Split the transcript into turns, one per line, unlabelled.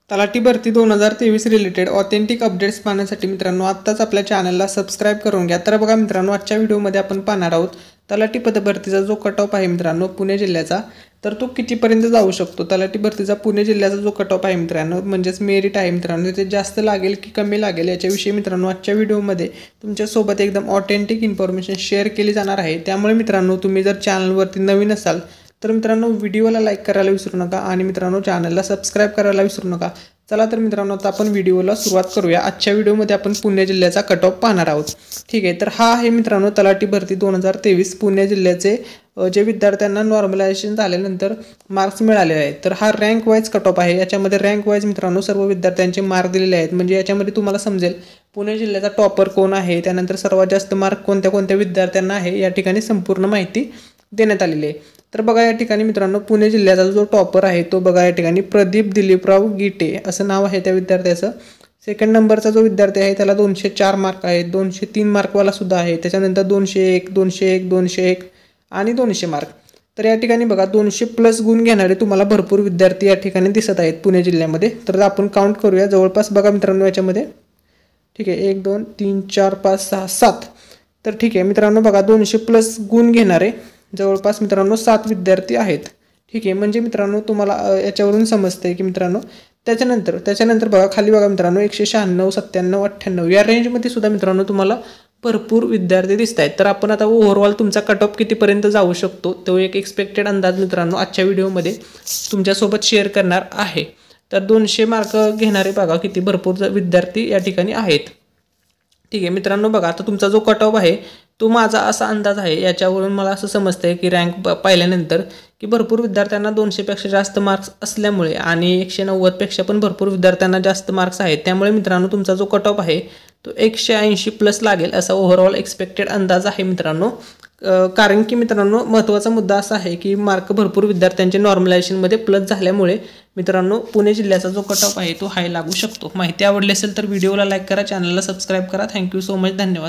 तलाठी भरती 2023 related authentic updates पाहण्यासाठी मित्रांनो आत्ताच आपल्या चॅनलला सबस्क्राईब करून घ्या। तर बघा मित्रांनो, आजच्या व्हिडिओमध्ये आपण पाहणार आहोत तलाठी पदभरतीचा जो कट ऑफ आहे मित्रांनो पुणे जिल्ह्याचा, तर तो कितीपर्यंत जाऊ शकतो। तलाठी भरतीचा पुणे जिल्ह्याचा जो कट ऑफ आहे मित्रांनो, म्हणजेच मेरिट आहे मित्रांनो, ते जास्त लागेल की कमी लागेल याच्याविषयी मित्रांनो आजच्या व्हिडिओमध्ये तुमच्यासोबत एकदम ऑथेंटिक इन्फॉर्मेशन शेअर केली जाणार आहे। त्यामुळे मित्रांनो, तुम्ही जर चॅनलवरती नवीन असाल तर मित्रांनो व्हिडिओला लाईक करायला विसरू नका आणि मित्रांनो चॅनलला सबस्क्राईब करायला विसरू नका। चला तर मित्रांनो, आता आपण व्हिडिओला सुरुवात करूया। आजच्या व्हिडिओमध्ये आपण पुणे जिल्ह्याचा कट ऑफ पाहणार आहोत। ठीक आहे, तर हा आहे मित्रांनो तलाठी भरती 2023 पुणे जिल्ह्याचे जे विद्यार्थ्यांना नॉर्मलायझेशन झाल्यानंतर मार्क्स मिळाले आहेत। तर हा रँक वाईज कट ऑफ आहे। याच्यामध्ये रँक वाईज मित्रांनो सर्व विद्यार्थ्यांचे मार्क दिलेले आहेत, म्हणजे याच्यामध्ये तुम्हाला समजेल पुणे जिल्ह्याचा टॉपर कोण आहे, त्यानंतर सर्वात जास्त मार्क कोणत्या कोणत्या विद्यार्थ्यांना आहे, या ठिकाणी संपूर्ण माहिती देण्यात आलेली आहे। तर बघा या ठिकाणी मित्रांनो, पुणे जिल्ह्याचा जो टॉपर आहे तो बघा या ठिकाणी प्रदीप दिलीपराव गिटे असं नाव आहे त्या विद्यार्थ्याचं। सेकंड नंबरचा जो विद्यार्थी आहे त्याला 204 मार्क आहेत, 203 मार्कवाला सुद्धा आहे, त्याच्यानंतर 201, 201, 201 आणि 200 मार्क। तर या ठिकाणी बघा 200+ गुण घेणारे तुम्हाला भरपूर विद्यार्थी या ठिकाणी दिसत आहेत पुणे जिल्ह्यामध्ये। तर आपण काउंट करूया जवळपास बघा मित्रांनो याच्यामध्ये, ठीक आहे, 1 2 3 4 5 6 7। तर ठीक आहे मित्रांनो, बघा 200+ गुण घेणारे जवळपास मित्रांनो 7 विद्यार्थी आहेत। ठीक आहे, म्हणजे मित्रांनो तुम्हाला याच्यावरून समजते की मित्रांनो त्याच्यानंतर बघा खाली बघा मित्रांनो 196, 97, 98 या रेंजमध्ये सुद्धा मित्रांनो तुम्हाला भरपूर विद्यार्थी दिसत आहेत। तर आपण आता ओव्हरऑल तुमचा कट ऑफ कितीपर्यंत जाऊ शकतो तो एक एक्सपेक्टेड अंदाज मित्रांनो आजच्या व्हिडिओमध्ये तुमच्यासोबत शेअर करणार आहे। तर 200 मार्क घेणारे बघा किती भरपूर विद्यार्थी या ठिकाणी आहेत। ठीक आहे मित्रांनो, बघा आता तुमचा जो कट ऑफ आहे तो माझा असा अंदाज आहे, याच्यावरून मला असं समजतंय की रँक पाहिल्यानंतर की भरपूर विद्यार्थ्यांना 200पेक्षा जास्त मार्क्स असल्यामुळे आणि 190पेक्षा पण भरपूर विद्यार्थ्यांना जास्त मार्क्स आहेत, त्यामुळे मित्रांनो तुमचा जो कट ऑफ आहे तो 180+ लागेल असा ओव्हरऑल एक्सपेक्टेड अंदाज आहे मित्रांनो। कारण की मित्रांनो महत्त्वाचा मुद्दा असा आहे की मार्क भरपूर विद्यार्थ्यांचे नॉर्मलायझेशनमध्ये प्लस झाल्यामुळे मित्रांनो पुणे जिल्ह्याचा जो कट ऑफ आहे तो हाय लागू शकतो। माहिती आवडली असेल तर व्हिडिओला लाईक करा, चॅनलला सबस्क्राईब करा। थँक्यू सो मच, धन्यवाद।